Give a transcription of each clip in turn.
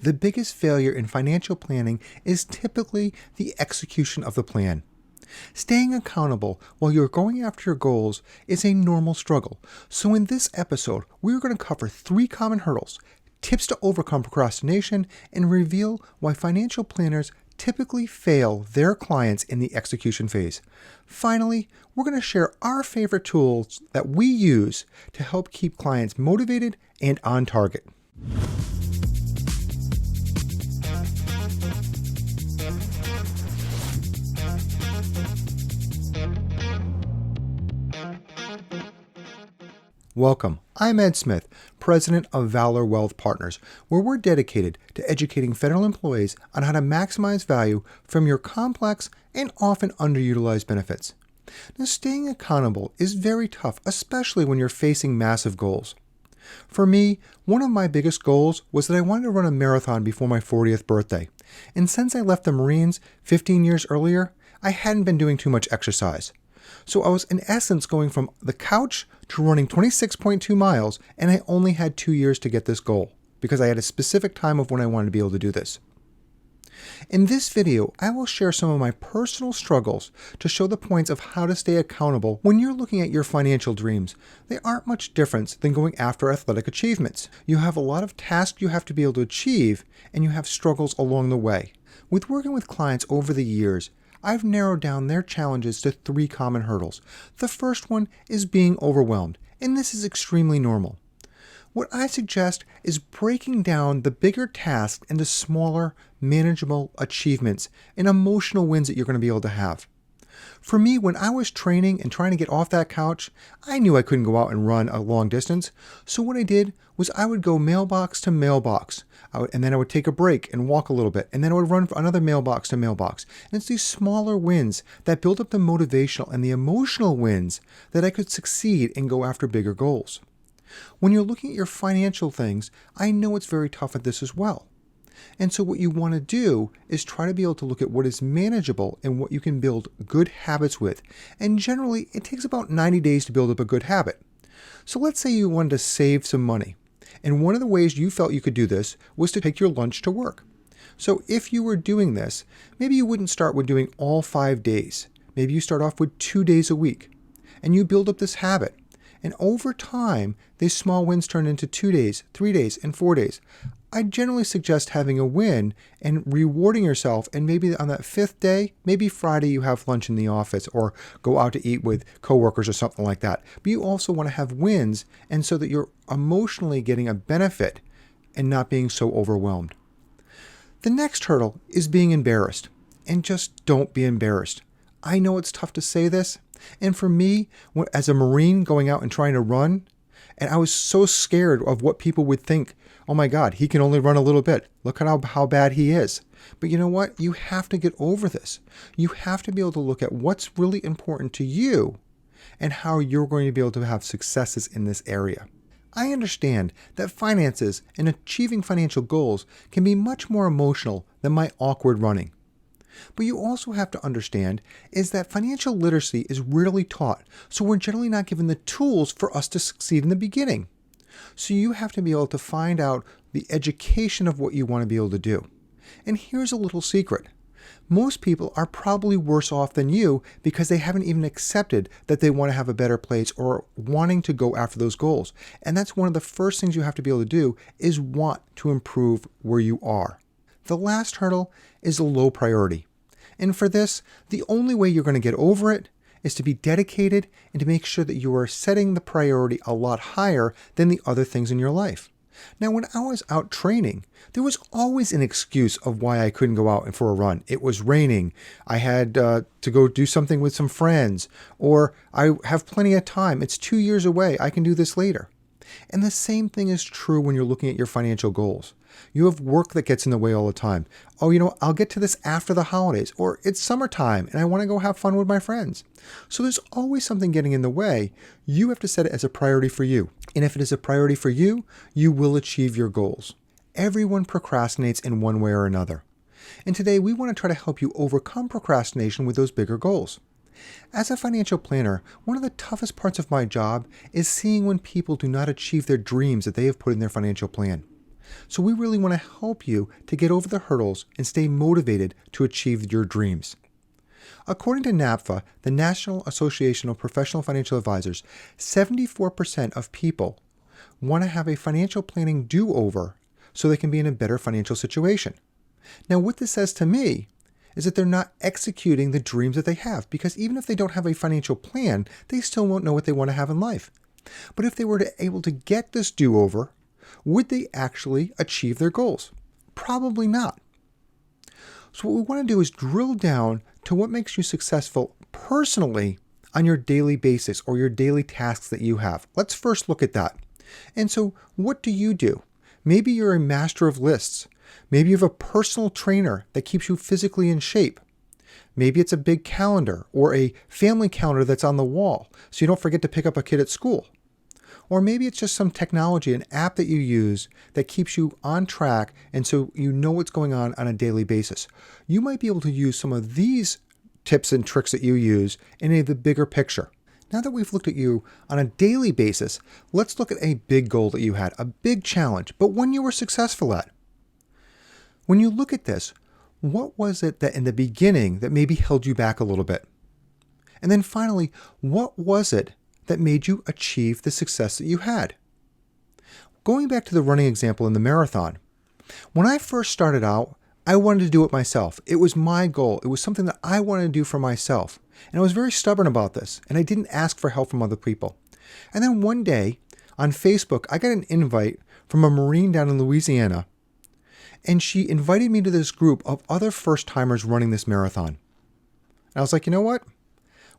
The biggest failure in financial planning is typically the execution of the plan. Staying accountable while you're going after your goals is a normal struggle. So in this episode, we're going to cover 3 common hurdles, tips to overcome procrastination, and reveal why financial planners typically fail their clients in the execution phase. Finally, we're going to share our favorite tools that we use to help keep clients motivated and on target. Welcome. I'm Ed Smith, President of Valor Wealth Partners, where we're dedicated to educating federal employees on how to maximize value from your complex and often underutilized benefits. Now, staying accountable is very tough, especially when you're facing massive goals. For me, one of my biggest goals was that I wanted to run a marathon before my 40th birthday. And since I left the Marines 15 years earlier, I hadn't been doing too much exercise. So I was in essence going from the couch to running 26.2 miles, and I only had 2 years to get this goal because I had a specific time of when I wanted to be able to do this. In this video, I will share some of my personal struggles to show the points of how to stay accountable when you're looking at your financial dreams. They aren't much different than going after athletic achievements. You have a lot of tasks you have to be able to achieve, and you have struggles along the way. With working with clients over the years, I've narrowed down their challenges to 3 common hurdles. The first one is being overwhelmed, and this is extremely normal. What I suggest is breaking down the bigger tasks into smaller, manageable achievements and emotional wins that you're going to be able to have. For me, when I was training and trying to get off that couch, I knew I couldn't go out and run a long distance. So what I did was I would go mailbox to mailbox, and then I would take a break and walk a little bit, and then I would run from another mailbox to mailbox. And it's these smaller wins that build up the motivational and the emotional wins that I could succeed and go after bigger goals. When you're looking at your financial things, I know it's very tough at this as well. And so what you want to do is try to be able to look at what is manageable and what you can build good habits with. And generally, it takes about 90 days to build up a good habit. So let's say you wanted to save some money. And one of the ways you felt you could do this was to take your lunch to work. So if you were doing this, maybe you wouldn't start with doing all 5 days. Maybe you start off with 2 days a week. And you build up this habit. And over time, these small wins turn into 2 days, 3 days, and 4 days. I generally suggest having a win and rewarding yourself, and maybe on that 5th day, maybe Friday you have lunch in the office or go out to eat with coworkers or something like that. But you also want to have wins, and so that you're emotionally getting a benefit and not being so overwhelmed. The next hurdle is being embarrassed, and just don't be embarrassed. I know it's tough to say this, and for me, as a Marine going out and trying to run, and I was so scared of what people would think. Oh my God, he can only run a little bit. Look at how bad he is. But you know what? You have to get over this. You have to be able to look at what's really important to you and how you're going to be able to have successes in this area. I understand that finances and achieving financial goals can be much more emotional than my awkward running. But you also have to understand is that financial literacy is rarely taught, so we're generally not given the tools for us to succeed in the beginning. So you have to be able to find out the education of what you want to be able to do. And here's a little secret. Most people are probably worse off than you because they haven't even accepted that they want to have a better place or wanting to go after those goals. And that's one of the first things you have to be able to do is want to improve where you are. The last hurdle is a low priority. And for this, the only way you're going to get over it is to be dedicated and to make sure that you are setting the priority a lot higher than the other things in your life. Now, when I was out training, there was always an excuse of why I couldn't go out for a run. It was raining. I had to go do something with some friends, or I have plenty of time. It's 2 years away. I can do this later. And the same thing is true when you're looking at your financial goals. You have work that gets in the way all the time. Oh, I'll get to this after the holidays, or it's summertime and I want to go have fun with my friends. So there's always something getting in the way. You have to set it as a priority for you. And if it is a priority for you, you will achieve your goals. Everyone procrastinates in one way or another. And today we want to try to help you overcome procrastination with those bigger goals. As a financial planner, one of the toughest parts of my job is seeing when people do not achieve their dreams that they have put in their financial plan. So we really want to help you to get over the hurdles and stay motivated to achieve your dreams. According to NAPFA, the National Association of Professional Financial Advisors, 74% of people want to have a financial planning do-over so they can be in a better financial situation. Now, what this says to me is that they're not executing the dreams that they have, because even if they don't have a financial plan, they still won't know what they want to have in life. But if they were able to get this do-over, would they actually achieve their goals? Probably not. So what we want to do is drill down to what makes you successful personally on your daily basis or your daily tasks that you have. Let's first look at that. And so what do you do? Maybe you're a master of lists. Maybe you have a personal trainer that keeps you physically in shape. Maybe it's a big calendar or a family calendar that's on the wall so you don't forget to pick up a kid at school. Or maybe it's just some technology, an app that you use that keeps you on track and so you know what's going on a daily basis. You might be able to use some of these tips and tricks that you use in the bigger picture. Now that we've looked at you on a daily basis, let's look at a big goal that you had, a big challenge, but one you were successful at. When you look at this, what was it that in the beginning that maybe held you back a little bit? And then finally, what was it that made you achieve the success that you had? Going back to the running example in the marathon, when I first started out, I wanted to do it myself. It was my goal. It was something that I wanted to do for myself. And I was very stubborn about this, and I didn't ask for help from other people. And then one day on Facebook, I got an invite from a Marine down in Louisiana, and she invited me to this group of other first-timers running this marathon. And I was like, you know what?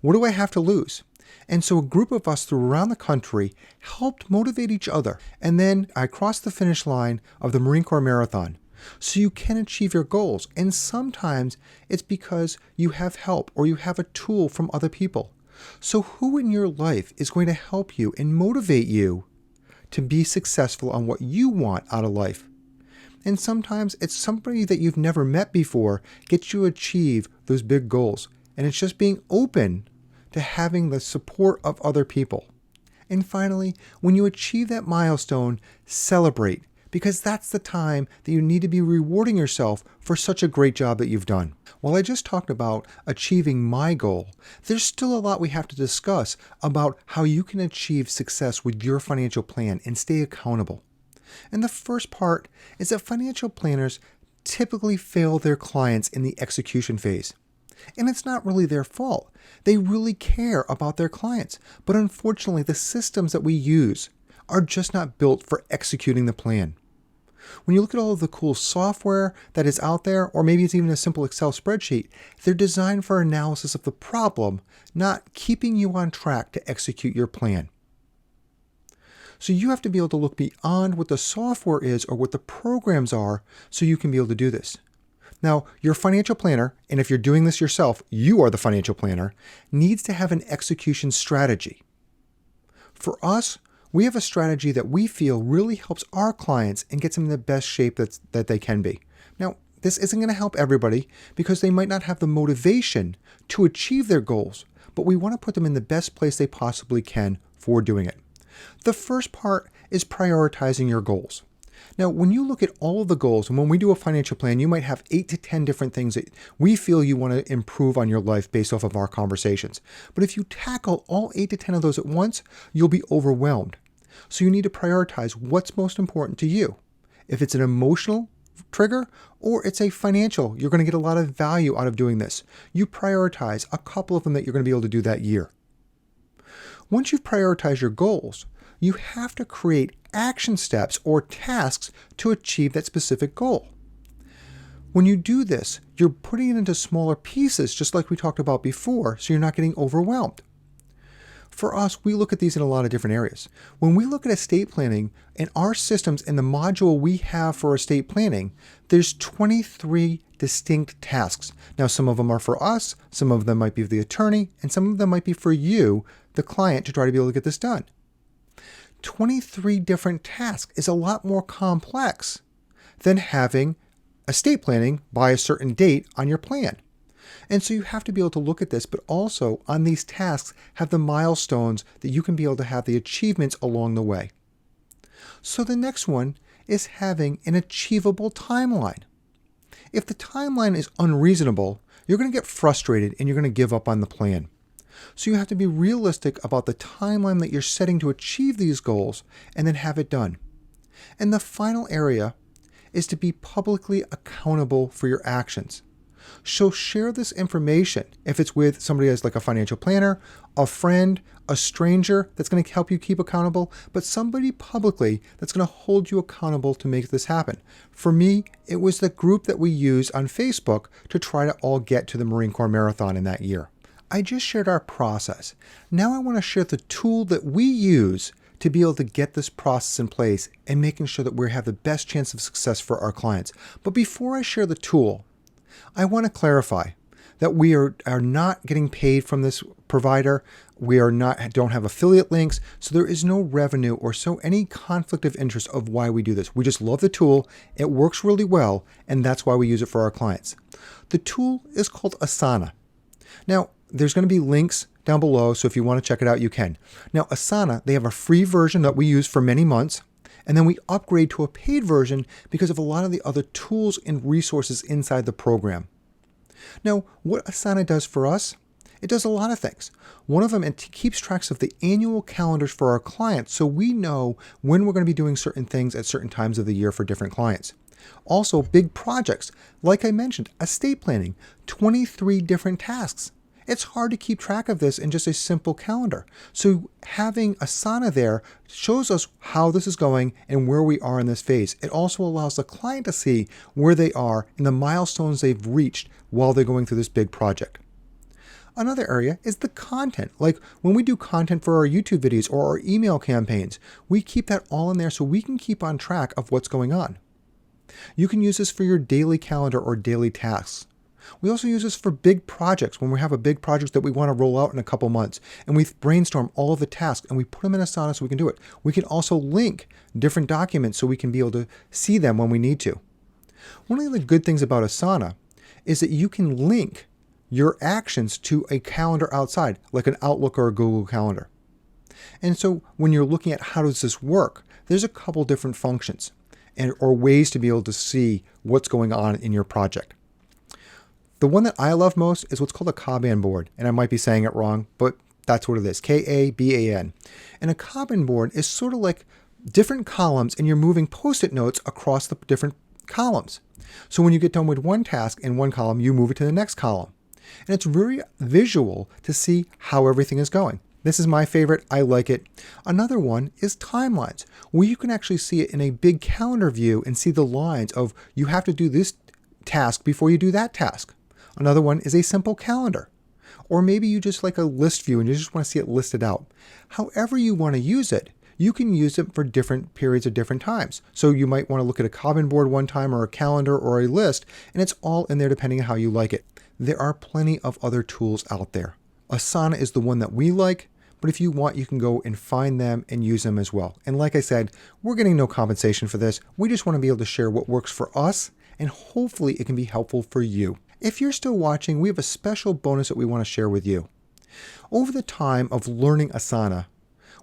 What do I have to lose? And so a group of us through around the country helped motivate each other. And then I crossed the finish line of the Marine Corps Marathon. So you can achieve your goals. And sometimes it's because you have help or you have a tool from other people. So who in your life is going to help you and motivate you to be successful on what you want out of life? And sometimes it's somebody that you've never met before gets you to achieve those big goals. And it's just being open to having the support of other people. And finally, when you achieve that milestone, celebrate, because that's the time that you need to be rewarding yourself for such a great job that you've done. While I just talked about achieving my goal, there's still a lot we have to discuss about how you can achieve success with your financial plan and stay accountable. And the first part is that financial planners typically fail their clients in the execution phase. And it's not really their fault. They really care about their clients. But unfortunately, the systems that we use are just not built for executing the plan. When you look at all of the cool software that is out there, or maybe it's even a simple Excel spreadsheet, they're designed for analysis of the problem, not keeping you on track to execute your plan. So you have to be able to look beyond what the software is or what the programs are so you can be able to do this. Now, your financial planner, and if you're doing this yourself, you are the financial planner, needs to have an execution strategy. For us, we have a strategy that we feel really helps our clients and gets them in the best shape that they can be. Now, this isn't going to help everybody because they might not have the motivation to achieve their goals, but we want to put them in the best place they possibly can for doing it. The first part is prioritizing your goals. Now, when you look at all of the goals, and when we do a financial plan, you might have 8 to 10 different things that we feel you want to improve on your life based off of our conversations. But if you tackle all 8 to 10 of those at once, you'll be overwhelmed. So you need to prioritize what's most important to you. If it's an emotional trigger or it's a financial, you're going to get a lot of value out of doing this. You prioritize a couple of them that you're going to be able to do that year. Once you've prioritized your goals, you have to create action steps or tasks to achieve that specific goal. When you do this, you're putting it into smaller pieces, just like we talked about before, so you're not getting overwhelmed. For us, we look at these in a lot of different areas. When we look at estate planning and our systems and the module we have for estate planning, there's 23 distinct tasks. Now, some of them are for us, some of them might be for the attorney, and some of them might be for you, the client, to try to be able to get this done. 23 different tasks is a lot more complex than having estate planning by a certain date on your plan. And so you have to be able to look at this, but also on these tasks have the milestones that you can be able to have the achievements along the way. So the next one is having an achievable timeline. If the timeline is unreasonable, you're going to get frustrated and you're going to give up on the plan. So you have to be realistic about the timeline that you're setting to achieve these goals and then have it done. And the final area is to be publicly accountable for your actions. So share this information if it's with somebody as like a financial planner, a friend, a stranger that's going to help you keep accountable, but somebody publicly that's going to hold you accountable to make this happen. For me, it was the group that we used on Facebook to try to all get to the Marine Corps Marathon in that year. I just shared our process. Now I want to share the tool that we use to be able to get this process in place and making sure that we have the best chance of success for our clients. But before I share the tool, I want to clarify that we are not getting paid from this provider. We don't have affiliate links, so there is no revenue or any conflict of interest of why we do this. We just love the tool. It works really well, and that's why we use it for our clients. The tool is called Asana. Now, there's going to be links down below, so if you want to check it out, you can. Now, Asana, they have a free version that we use for many months, and then we upgrade to a paid version because of a lot of the other tools and resources inside the program. Now, what Asana does for us, it does a lot of things. One of them, it keeps tracks of the annual calendars for our clients, so we know when we're going to be doing certain things at certain times of the year for different clients. Also, big projects, like I mentioned, estate planning, 23 different tasks. It's hard to keep track of this in just a simple calendar. So having Asana there shows us how this is going and where we are in this phase. It also allows the client to see where they are and the milestones they've reached while they're going through this big project. Another area is the content. Like when we do content for our YouTube videos or our email campaigns, we keep that all in there so we can keep on track of what's going on. You can use this for your daily calendar or daily tasks. We also use this for big projects when we have a big project that we want to roll out in a couple months, and we brainstorm all of the tasks and we put them in Asana so we can do it. We can also link different documents so we can be able to see them when we need to. One of the good things about Asana is that you can link your actions to a calendar outside, like an Outlook or a Google Calendar. And so when you're looking at how does this work, there's a couple different functions or ways to be able to see what's going on in your project. The one that I love most is what's called a Kanban board, and I might be saying it wrong, but that's what it is, Kanban. And a Kanban board is sort of like different columns, and you're moving Post-it notes across the different columns. So when you get done with one task in one column, you move it to the next column. And it's very visual to see how everything is going. This is my favorite. I like it. Another one is timelines, where you can actually see it in a big calendar view and see the lines of you have to do this task before you do that task. Another one is a simple calendar. Or maybe you just like a list view and you just want to see it listed out. However you want to use it, you can use it for different periods of different times. So you might want to look at a Kanban board one time or a calendar or a list, and it's all in there depending on how you like it. There are plenty of other tools out there. Asana is the one that we like, but if you want, you can go and find them and use them as well. And like I said, we're getting no compensation for this. We just want to be able to share what works for us, and hopefully it can be helpful for you. If you're still watching, we have a special bonus that we want to share with you. Over the time of learning Asana,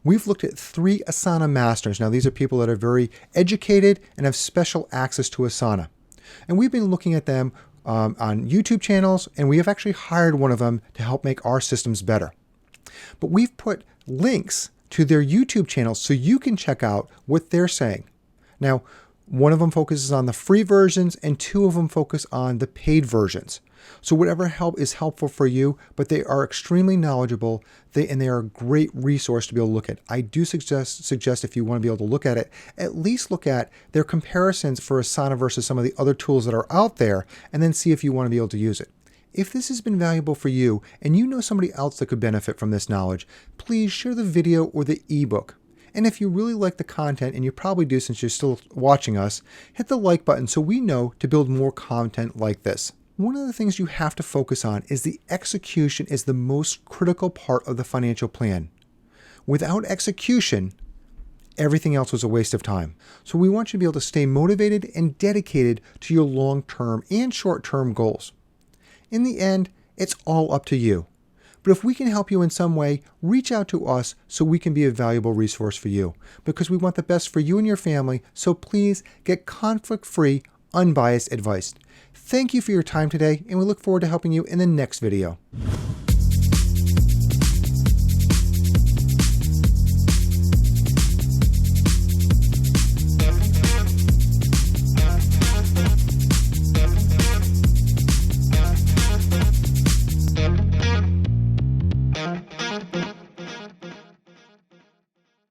we've looked at 3 Asana masters. Now, these are people that are very educated and have special access to Asana. And we've been looking at them on YouTube channels, and we have actually hired one of them to help make our systems better. But we've put links to their YouTube channels so you can check out what they're saying. Now, one of them focuses on the free versions and 2 of them focus on the paid versions. So whatever help is helpful for you, but they are extremely knowledgeable and they are a great resource to be able to look at. I do suggest if you want to be able to look at it, at least look at their comparisons for Asana versus some of the other tools that are out there, and then see if you want to be able to use it. If this has been valuable for you and you know somebody else that could benefit from this knowledge, please share the video or the ebook. And if you really like the content, and you probably do since you're still watching us, hit the like button so we know to build more content like this. One of the things you have to focus on is the execution is the most critical part of the financial plan. Without execution, everything else was a waste of time. So we want you to be able to stay motivated and dedicated to your long-term and short-term goals. In the end, it's all up to you. But if we can help you in some way, reach out to us so we can be a valuable resource for you, because we want the best for you and your family. So please get conflict-free, unbiased advice. Thank you for your time today, and we look forward to helping you in the next video.